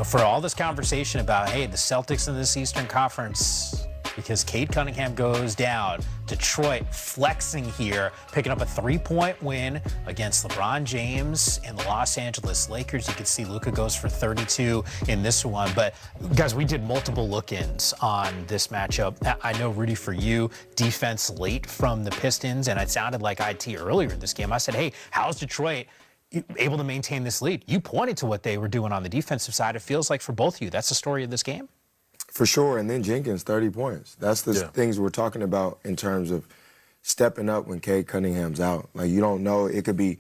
for all this conversation about, hey, the Celtics in this Eastern Conference, because Cade Cunningham goes down, Detroit flexing here, picking up a 3-point win against LeBron James and the Los Angeles Lakers. You can see Luka goes for 32 in this one. But, guys, we did multiple look-ins on this matchup. I know, Rudy, for you, defense late from the Pistons, and it sounded like IT earlier in this game. I said, hey, how's Detroit able to maintain this lead? You pointed to what they were doing on the defensive side. It feels like for both of you, that's the story of this game. For sure, and then Jenkins, 30 points. That's the things we're talking about in terms of stepping up when Cade Cunningham's out. Like, you don't know, it could be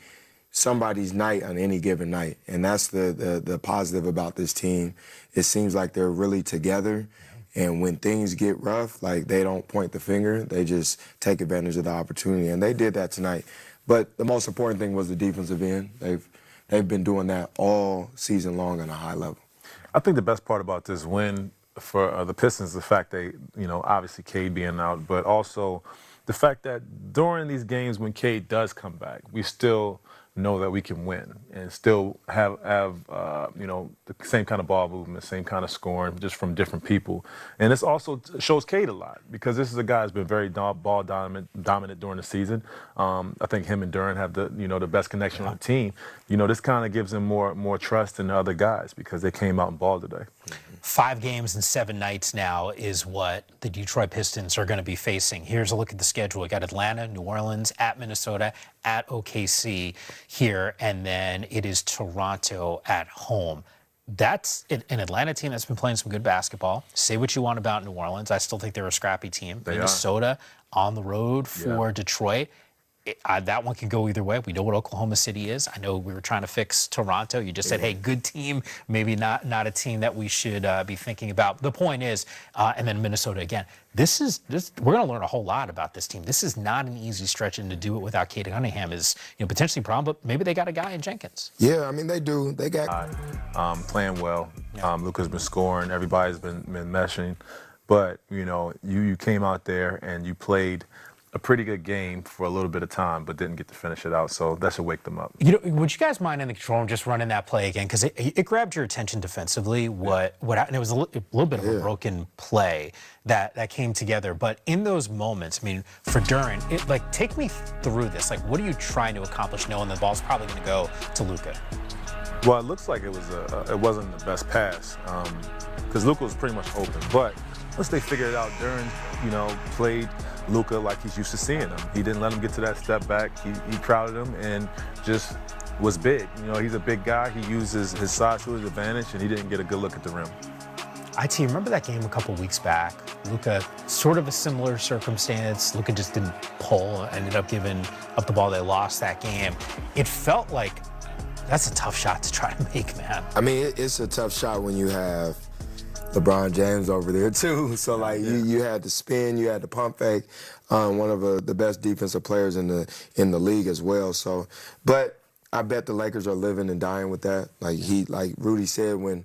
somebody's night on any given night, and that's the positive about this team. It seems like they're really together, and when things get rough, like, they don't point the finger. They just take advantage of the opportunity, and they did that tonight. But the most important thing was the defensive end. They've been doing that all season long on a high level. I think the best part about this win for the Pistons, the fact they, obviously Cade being out, but also the fact that during these games when Cade does come back, we still know that we can win and still have the same kind of ball movement, same kind of scoring, just from different people. And this also shows Cade a lot, because this is a guy who's been very ball dominant during the season. I think him and Duran have the best connection on the team. This kind of gives him more trust than the other guys, because they came out and balled today. 5 games and 7 nights now is what the Detroit Pistons are going to be facing. Here's a look at the schedule. We got Atlanta, New Orleans, at Minnesota, at OKC here, and then it is Toronto at home. That's an Atlanta team that's been playing some good basketball. Say what you want about New Orleans. I still think they're a scrappy team. Minnesota on the road for Detroit. That one can go either way. We know what Oklahoma City is. I know we were trying to fix Toronto. You just said, hey, good team, maybe not a team that we should be thinking about. The point is, and then Minnesota again. We're going to learn a whole lot about this team. This is not an easy stretch, and to do it without Cade Cunningham is potentially a problem, but maybe they got a guy in Jenkins. Yeah, I mean, they do. They got playing well. Luka's been scoring. Everybody's been meshing. But, you came out there and you played a pretty good game for a little bit of time, but didn't get to finish it out, so that should wake them up. Would you guys mind in the control room just running that play again? Because it grabbed your attention defensively. What happened? It was a little bit of a broken play that came together. But in those moments, I mean, for Duran, take me through this. Like, what are you trying to accomplish, knowing the ball's probably going to go to Luka? Well, it looks like it wasn't the best pass, because Luka was pretty much open. But once they figured it out, Duran, played Luka like he's used to seeing him. He didn't let him get to that step back. He crowded him and just was big. He's a big guy. He uses his size to his advantage, and he didn't get a good look at the rim. IT, remember that game a couple weeks back? Luka, sort of a similar circumstance. Luka just didn't pull, ended up giving up the ball. They lost that game. It felt like that's a tough shot to try to make, man. I mean, it's a tough shot when you have LeBron James over there too. So you had to spin, you had to pump fake. One of the best defensive players in the league as well. So, but I bet the Lakers are living and dying with that. Like Rudy said, when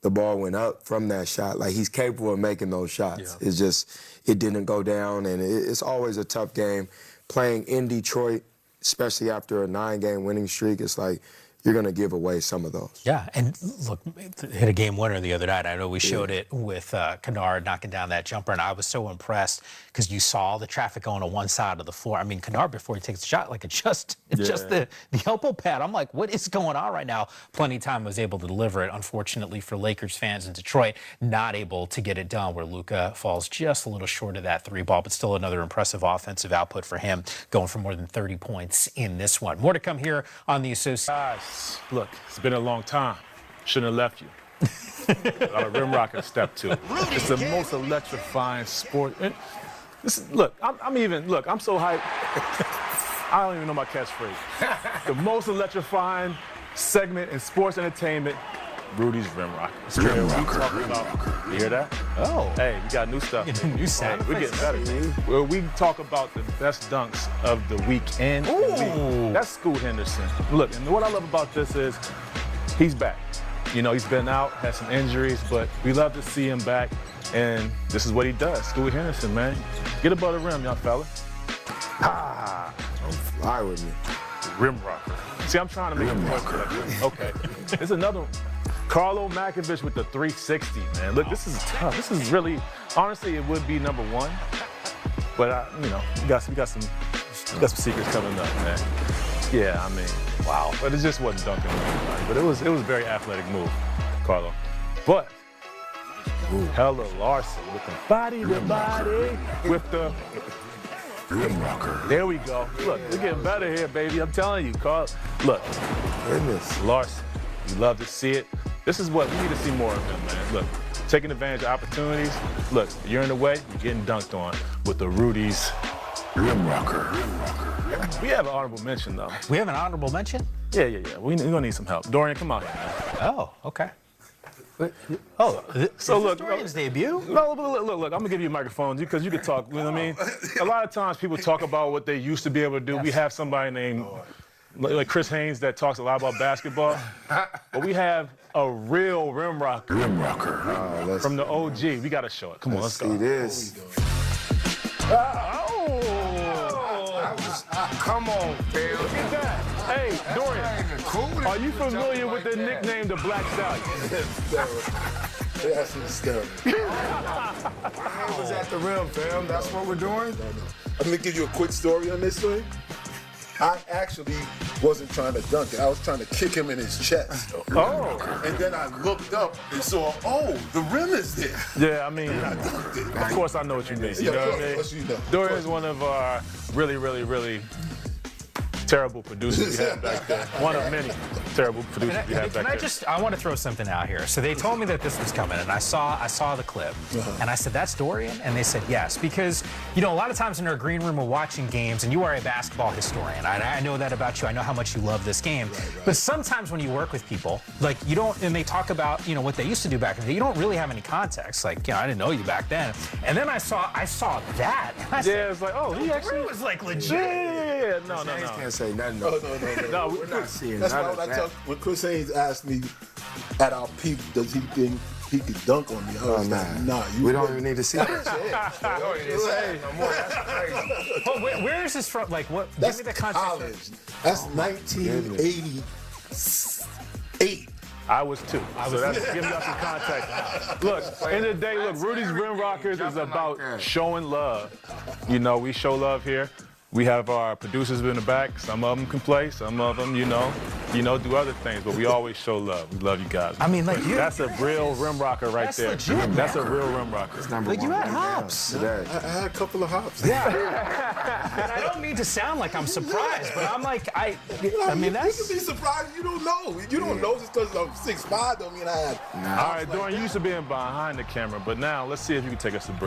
the ball went up from that shot, he's capable of making those shots. Yeah. It's just it didn't go down, and it's always a tough game playing in Detroit, especially after a 9-game winning streak. It's like you're going to give away some of those. Yeah, and look, hit a game winner the other night. I know we showed it with Kennard knocking down that jumper, and I was so impressed because you saw all the traffic going to one side of the floor. I mean, Kennard, before he takes the shot, just the elbow pad. I'm like, what is going on right now? Plenty of time was able to deliver it. Unfortunately for Lakers fans in Detroit, not able to get it done, where Luka falls just a little short of that 3-ball, but still another impressive offensive output for him, going for more than 30 points in this one. More to come here on the Association. Look, it's been a long time. Shouldn't have left you. Got a rim rocket step to. It's the most electrifying sport. I'm so hyped. I don't even know my catchphrase. The most electrifying segment in sports entertainment, Rudy's Rim Rocket. You hear that? Oh. Hey, we got new stuff. New sound. We're getting better, man. Where we talk about the best dunks of the weekend. That's Scoot Henderson. Look, and what I love about this is he's back. He's been out, had some injuries, but we love to see him back, and this is what he does. Scoot Henderson, man. Get above the rim, young fella. Don't fly with me. Rim rocker. See, I'm trying to make him more. Okay. There's another one. Carlo Makovich with the 360, man. Look, this is tough. This is really, honestly, it would be number one. But, you know, we got some secrets coming up, man. Yeah, I mean, wow. But it just wasn't dunking on anybody. But it was a very athletic move, Carlo. But Hella Larson with the body with the rim rocker. There we go. Look, we're getting better here, baby. I'm telling you, Carl. Look, Goodness. Larson, you love to see it. This is what we need to see more of him, man. Look, taking advantage of opportunities. Look, you're in the way, you're getting dunked on with the Rudy's rim rocker. We have an honorable mention, though. We have an honorable mention? Yeah. We're gonna need some help. Dorian, come out here, man. Oh, okay. Oh, so look, Dorian's debut? No, look, I'm gonna give you a microphone because you can talk. You know what I mean? A lot of times people talk about what they used to be able to do. Yes. We have somebody named like Chris Haynes that talks a lot about basketball, but we have a real rim rocker from the OG. We gotta show it. Come on, let's go. See this. Come on, Phil. Look at that. Hey, Dorian, are you familiar with the nickname the Black Stallion? That's hysterical. I was at the rim, fam. That's what we're doing? I'm gonna give you a quick story on this thing. I actually wasn't trying to dunk it. I was trying to kick him in his chest. Oh. And then I looked up and saw, oh, the rim is there. Yeah, I mean, of course I know what you mean. You know what I mean? You know. Dorian is one of our really terrible producers we had back then. One of many terrible producers we had back then. I want to throw something out here. So they told me that this was coming, and I saw the clip, and I said, that's Dorian? And they said, yes, because, you know, a lot of times in our green room we're watching games, and you are a basketball historian. I know that about you. I know how much you love this game. Right. But sometimes when you work with people, like, you don't, and they talk about, you know, what they used to do back in the day, you don't really have any context. Like, you know, I didn't know you back then. And then I saw that. And I said, it's like, oh, he actually was like legit. Yeah. No. Can't say nothing. No. We're not seeing That's none why of when, that. when Chris Haynes asked me at our peak, does he think he could dunk on me? I was like, nah. We don't even need to see that. Well, where is this from? Like, what? That's give me the context. college. That's 1988. I was too. So that's giving us some context. Look, end of the day, look, Rudy's Rim Rockers is about showing love. You know, we show love here. We have our producers in the back. Some of them can play. Some of them, you know, do other things. But we always show love. We love you guys. I mean, like you. That's a real rim rocker right there. Legit, that's a real rim rocker. Like you had hops. I had a couple of hops. Yeah. And I don't mean to sound like I'm surprised, but I'm like, I mean, that's. You can be surprised. You don't know. You don't know just because I'm 6'5", don't mean I had. All right, Dorian, you used to being behind the camera, but now let's see if you can take us to break.